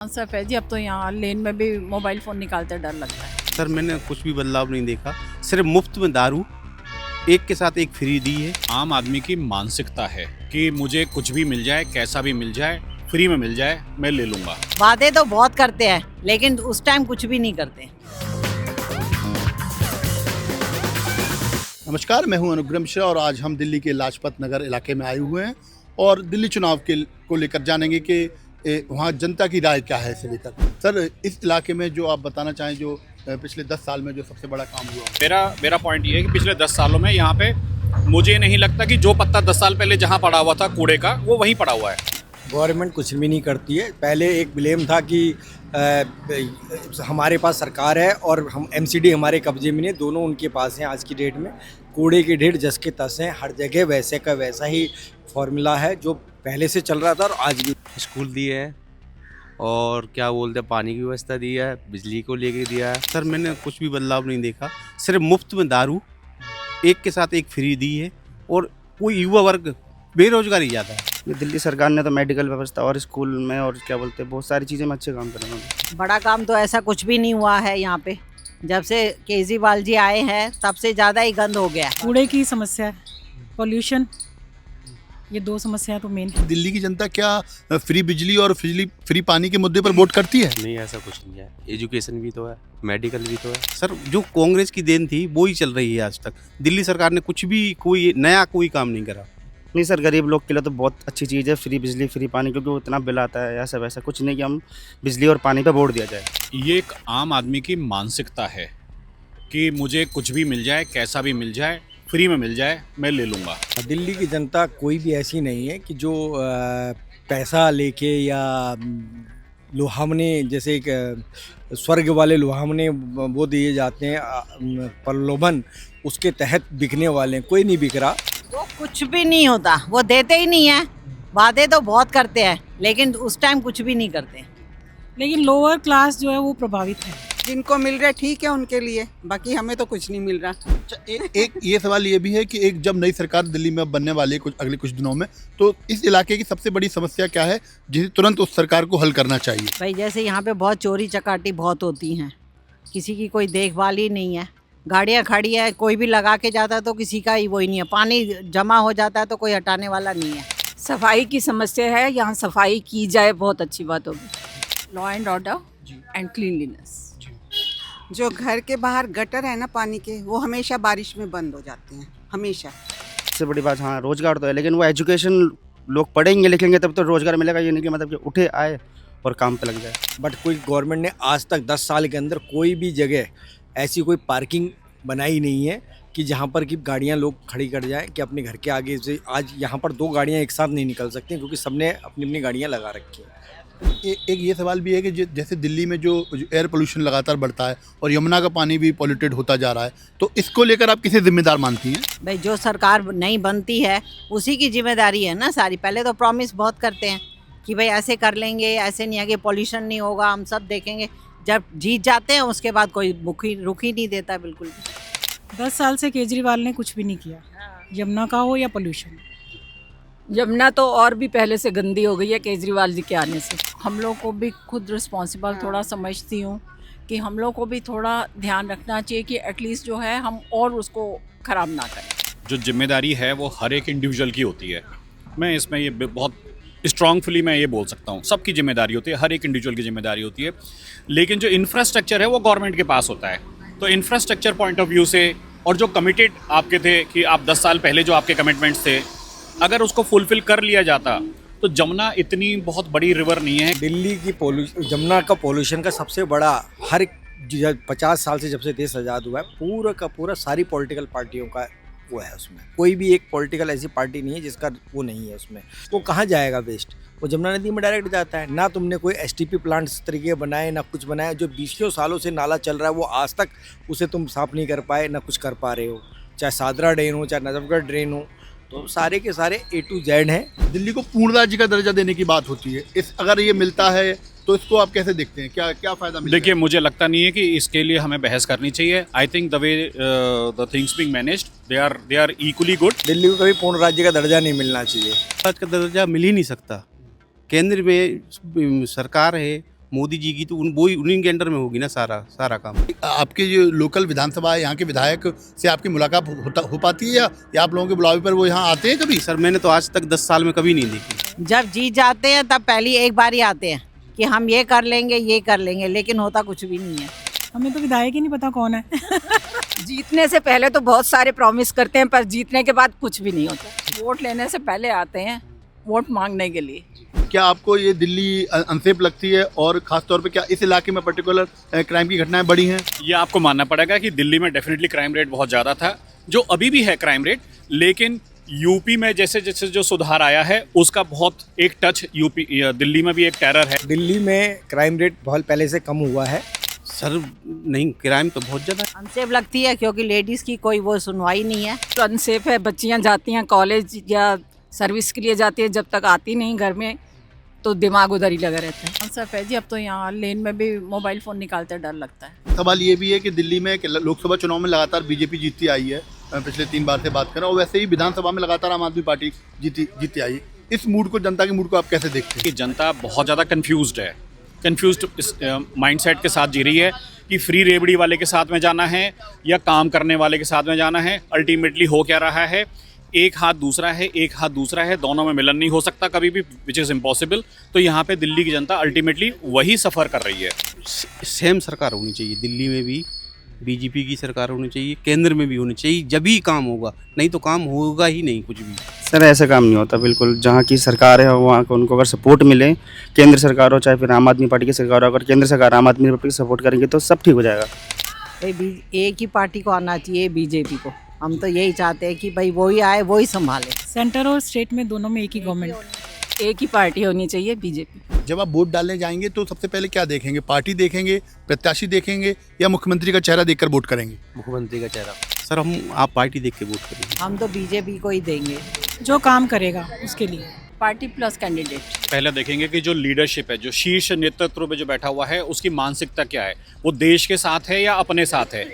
Answer है जी। अब तो यहाँ लेन में भी मोबाइल फ़ोन निकालते डर लगता है। सर मैंने कुछ भी बदलाव नहीं देखा, सिर्फ मुफ्त में दारू एक के साथ एक फ्री दी है। आम आदमी की मानसिकता है कि मुझे कुछ भी मिल जाए, कैसा भी मिल जाए, फ्री में मिल जाए, मैं ले लूंगा। वादे तो बहुत करते हैं लेकिन उस टाइम कुछ भी नहीं करते। नमस्कार, मैं हूं अनुग्रह मिश्रा और आज हम दिल्ली के लाजपत नगर इलाके में आए हुए हैं और दिल्ली चुनाव को लेकर जानेंगे कि वहां जनता की राय क्या है इसे लेकर। सर, इस इलाके में जो आप बताना चाहें, जो पिछले 10 साल में जो सबसे बड़ा काम हुआ। मेरा पॉइंट ये है कि पिछले 10 सालों में यहाँ पे मुझे नहीं लगता कि जो पत्ता 10 साल पहले जहाँ पड़ा हुआ था कूड़े का, वो वहीं पड़ा हुआ है। गवर्नमेंट कुछ भी नहीं करती है। पहले एक ब्लेम था कि हमारे पास सरकार है और हम एमसीडी हमारे कब्जे में नहीं, दोनों उनके पास हैं। आज की डेट में कूड़े के ढेर जस के तस हैं, हर जगह वैसे का वैसा ही फॉर्मूला है जो पहले से चल रहा था और आज भी। स्कूल दिए हैं और क्या बोलते हैं, पानी की व्यवस्था दी है, बिजली को लेके दिया है। सर मैंने कुछ भी बदलाव नहीं देखा, सिर्फ मुफ्त में दारू एक के साथ एक फ्री दी है और कोई युवा वर्ग बेरोजगारी ज़्यादा है। दिल्ली सरकार ने तो मेडिकल व्यवस्था और स्कूल में और क्या बोलते हैं बहुत सारी चीज़ें में अच्छे काम करे हैं। बड़ा काम तो ऐसा कुछ भी नहीं हुआ है यहाँ पे। जब से केजरीवाल जी आए हैं तब से ज़्यादा ही गंद हो गया। कूड़े की समस्या है, पोल्यूशन, ये दो समस्याएं तो मेन है। दिल्ली की जनता क्या फ्री बिजली और फ्री पानी के मुद्दे पर वोट करती है? नहीं, ऐसा कुछ नहीं है। एजुकेशन भी तो है, मेडिकल भी तो है। सर जो कांग्रेस की देन थी वो ही चल रही है आज तक। दिल्ली सरकार ने कुछ भी कोई काम नहीं करा। नहीं सर, गरीब लोग के लिए तो बहुत अच्छी चीज़ है फ्री बिजली फ्री पानी, क्योंकि वो इतना बिल आता है। ऐसा वैसा कुछ नहीं कि हम बिजली और पानी पे वोट दिया जाए। ये एक आम आदमी की मानसिकता है कि मुझे कुछ भी मिल जाए, कैसा भी मिल जाए, फ्री में मिल जाए, मैं ले लूँगा। दिल्ली की जनता कोई भी ऐसी नहीं है कि जो पैसा लेके या लुभावने, जैसे एक स्वर्ग वाले लुभावने वो दिए जाते हैं प्रलोभन, उसके तहत बिकने वाले हैं। कोई नहीं बिक रहा। तो कुछ भी नहीं होता, वो देते ही नहीं है। वादे तो बहुत करते हैं लेकिन उस टाइम कुछ भी नहीं करते। लेकिन लोअर क्लास जो है वो प्रभावित है। जिनको मिल रहा है ठीक है उनके लिए, बाकी हमें तो कुछ नहीं मिल रहा। एक ये सवाल ये भी है कि एक जब नई सरकार दिल्ली में बनने वाली है अगले कुछ दिनों में, तो इस इलाके की सबसे बड़ी समस्या क्या है जिसे तुरंत उस सरकार को हल करना चाहिए? भाई जैसे यहाँ पे बहुत चोरी चकाटी बहुत होती हैं, किसी की कोई देखभाल ही नहीं है। गाड़ियाँ खड़ी है, कोई भी लगा के जाता है तो किसी का ही वो ही नहीं है। पानी जमा हो जाता है तो कोई हटाने वाला नहीं है। सफाई की समस्या है, यहाँ सफाई की जाए बहुत अच्छी बात होगी। Law and order and cleanliness. जो घर के बाहर गटर है ना पानी के, वो हमेशा बारिश में बंद हो जाते हैं, हमेशा। सबसे बड़ी बात, हाँ रोजगार तो है, लेकिन वो एजुकेशन लोग पढ़ेंगे लिखेंगे तब तो रोजगार मिलेगा। ये नहीं कि मतलब कि उठे आए और काम पे लग जाए। बट कोई गवर्नमेंट ने आज तक 10 साल के अंदर कोई भी जगह ऐसी कोई पार्किंग बनाई नहीं है कि जहाँ पर कि गाड़ियाँ लोग खड़ी कर जाएं कि अपने घर के आगे से। आज यहाँ पर 2 गाड़ियाँ एक साथ नहीं निकल सकती क्योंकि सबने अपनी अपनी गाड़ियाँ लगा रखी हैं। एक ये सवाल भी है कि जैसे दिल्ली में जो एयर पोल्यूशन लगातार बढ़ता है और यमुना का पानी भी पॉल्यूटेड होता जा रहा है, तो इसको लेकर आप किसे जिम्मेदार मानती हैं? भाई जो सरकार नहीं बनती है उसी की जिम्मेदारी है ना सारी। पहले तो प्रॉमिस बहुत करते हैं कि भाई ऐसे कर लेंगे, ऐसे नहीं आगे पॉल्यूशन नहीं होगा, हम सब देखेंगे। जब जीत जाते हैं उसके बाद कोई रुक ही नहीं देता बिल्कुल भी। 10 साल से केजरीवाल ने कुछ भी नहीं किया, यमुना का हो या पोल्यूशन। यमुना तो और भी पहले से गंदी हो गई है केजरीवाल जी के आने से। हम लोग को भी खुद रिस्पॉन्सिबल थोड़ा समझती हूँ कि हम लोग को भी थोड़ा ध्यान रखना चाहिए कि एटलीस्ट जो है हम और उसको ख़राब ना करें। जो जिम्मेदारी है वो हर एक इंडिविजुअल की होती है। मैं इसमें ये बहुत स्ट्रांगफुली मैं ये बोल सकता हूँ, सबकी जिम्मेदारी होती है, हर एक इंडिविजुअल की जिम्मेदारी होती है। लेकिन जो इंफ्रास्ट्रक्चर है वो गवर्नमेंट के पास होता है। तो इंफ्रास्ट्रक्चर पॉइंट ऑफ व्यू से और जो कमिटेड आपके थे कि आप 10 साल पहले जो आपके कमिटमेंट्स थे, अगर उसको फुलफिल कर लिया जाता तो जमुना इतनी बहुत बड़ी रिवर नहीं है। दिल्ली की जमुना का पोल्यूशन का सबसे बड़ा, हर 50 साल से जब से देश आज़ाद हुआ है, पूरा का पूरा सारी पॉलिटिकल पार्टियों का वो है। उसमें कोई भी एक पॉलिटिकल ऐसी पार्टी नहीं है जिसका वो नहीं है उसमें। वो कहाँ जाएगा वेस्ट? वो जमुना नदी में डायरेक्ट जाता है। ना तुमने कोई एसटीपी प्लांट इस तरीके बनाए, ना कुछ बनाया। जो 20 सालों से नाला चल रहा है वो आज तक उसे तुम साफ नहीं कर पाए, ना कुछ कर पा रहे हो। चाहे सादरा ड्रेन हो, चाहे नजफगढ़ ड्रेन हो, तो सारे के सारे A to Z हैं। दिल्ली को पूर्ण राज्य का दर्जा देने की बात होती है, अगर ये मिलता है तो इसको आप कैसे देखते हैं? क्या फ़ायदा मिलेगा? देखिए, मुझे लगता नहीं है कि इसके लिए हमें बहस करनी चाहिए। I think the way the things being managed they are equally good. Delhi को कभी पूर्ण राज्य का दर्जा नहीं मिलना चाहिए। आज का दर्जा मिल ही नहीं सकता। केंद्र में सरकार है मोदी जी की तो उन्हीं के अंडर में होगी ना सारा काम। आपके जो लोकल विधानसभा है यहाँ के विधायक से आपकी मुलाकात हो पाती है या आप लोगों के बुलावे पर वो यहाँ आते हैं कभी? सर मैंने तो आज तक 10 साल में कभी नहीं देखी। जब जीत जाते हैं तब पहली एक बार ही आते हैं कि हम ये कर लेंगे, लेकिन होता कुछ भी नहीं है। हमें तो विधायक ही नहीं पता कौन है। जीतने से पहले तो बहुत सारे प्रॉमिस करते हैं, पर जीतने के बाद कुछ भी नहीं होता। वोट लेने से पहले आते हैं वोट मांगने के लिए। क्या आपको ये दिल्ली अनसेफ लगती है और ख़ास तौर पे क्या इस इलाके में पर्टिकुलर क्राइम की घटनाएं बढ़ी हैं? ये आपको मानना पड़ेगा कि दिल्ली में डेफिनेटली क्राइम रेट बहुत ज़्यादा था, जो अभी भी है क्राइम रेट, लेकिन यूपी में जैसे जैसे जो सुधार आया है उसका बहुत एक टच दिल्ली में भी एक टेरर है। दिल्ली में क्राइम रेट बहुत पहले से कम हुआ है। सर नहीं, क्राइम तो बहुत ज़्यादा है। अनसेफ लगती है क्योंकि लेडीज़ की कोई वो सुनवाई नहीं है। तो अनसेफ है, बच्चियां जाती हैं कॉलेज या सर्विस के लिए जाती है, जब तक आती नहीं घर में तो दिमाग उधर ही लगा रहता है। सर जी अब तो यहाँ लेन में भी मोबाइल फ़ोन निकालते डर लगता है। सवाल ये भी है कि दिल्ली में लोकसभा चुनाव में लगातार बीजेपी जीतती आई है, पिछले 3 बार से बात करें, और वैसे ही विधानसभा में लगातार आम आदमी पार्टी जीती आई है। इस मूड को, जनता के मूड को आप कैसे देखते हैं? कि जनता बहुत ज़्यादा कंफ्यूज्ड है, कंफ्यूज्ड माइंडसेट के साथ जी रही है कि फ्री रेबड़ी वाले के साथ में जाना है या काम करने वाले के साथ में जाना है। अल्टीमेटली हो क्या रहा है, एक हाथ दूसरा है, एक हाथ दूसरा है, दोनों में मिलन नहीं हो सकता कभी भी, विच इज़ इम्पॉसिबल। तो यहाँ पे दिल्ली की जनता अल्टीमेटली वही सफ़र कर रही है। सेम सरकार होनी चाहिए, दिल्ली में भी बीजेपी की सरकार होनी चाहिए, केंद्र में भी होनी चाहिए, जब ही काम होगा, नहीं तो काम होगा ही नहीं कुछ भी। सर ऐसा काम नहीं होता बिल्कुल। जहाँ की सरकार है वहाँ को उनको अगर सपोर्ट मिले, केंद्र सरकार हो चाहे फिर आम आदमी पार्टी की सरकार हो, अगर केंद्र सरकार आम आदमी पार्टी को सपोर्ट करेंगे तो सब ठीक हो जाएगा। एक ही पार्टी को आना चाहिए, बीजेपी को। हम तो यही चाहते हैं कि भाई वही आए, वही संभाले। सेंटर और स्टेट में दोनों में एक ही गवर्नमेंट, एक ही पार्टी होनी चाहिए, बीजेपी। जब आप वोट डालने जाएंगे तो सबसे पहले क्या देखेंगे? पार्टी देखेंगे, प्रत्याशी देखेंगे, या मुख्यमंत्री का चेहरा देखकर वोट करेंगे? मुख्यमंत्री का चेहरा। सर आप पार्टी देख के वोट करेंगे। हम तो बीजेपी को ही देंगे, जो काम करेगा उसके लिए। Party plus candidate. पहले देखेंगे कि जो लीडरशिप है, जो शीर्ष नेतृत्व में जो बैठा हुआ है, उसकी मानसिकता क्या है, वो देश के साथ है या अपने साथ है।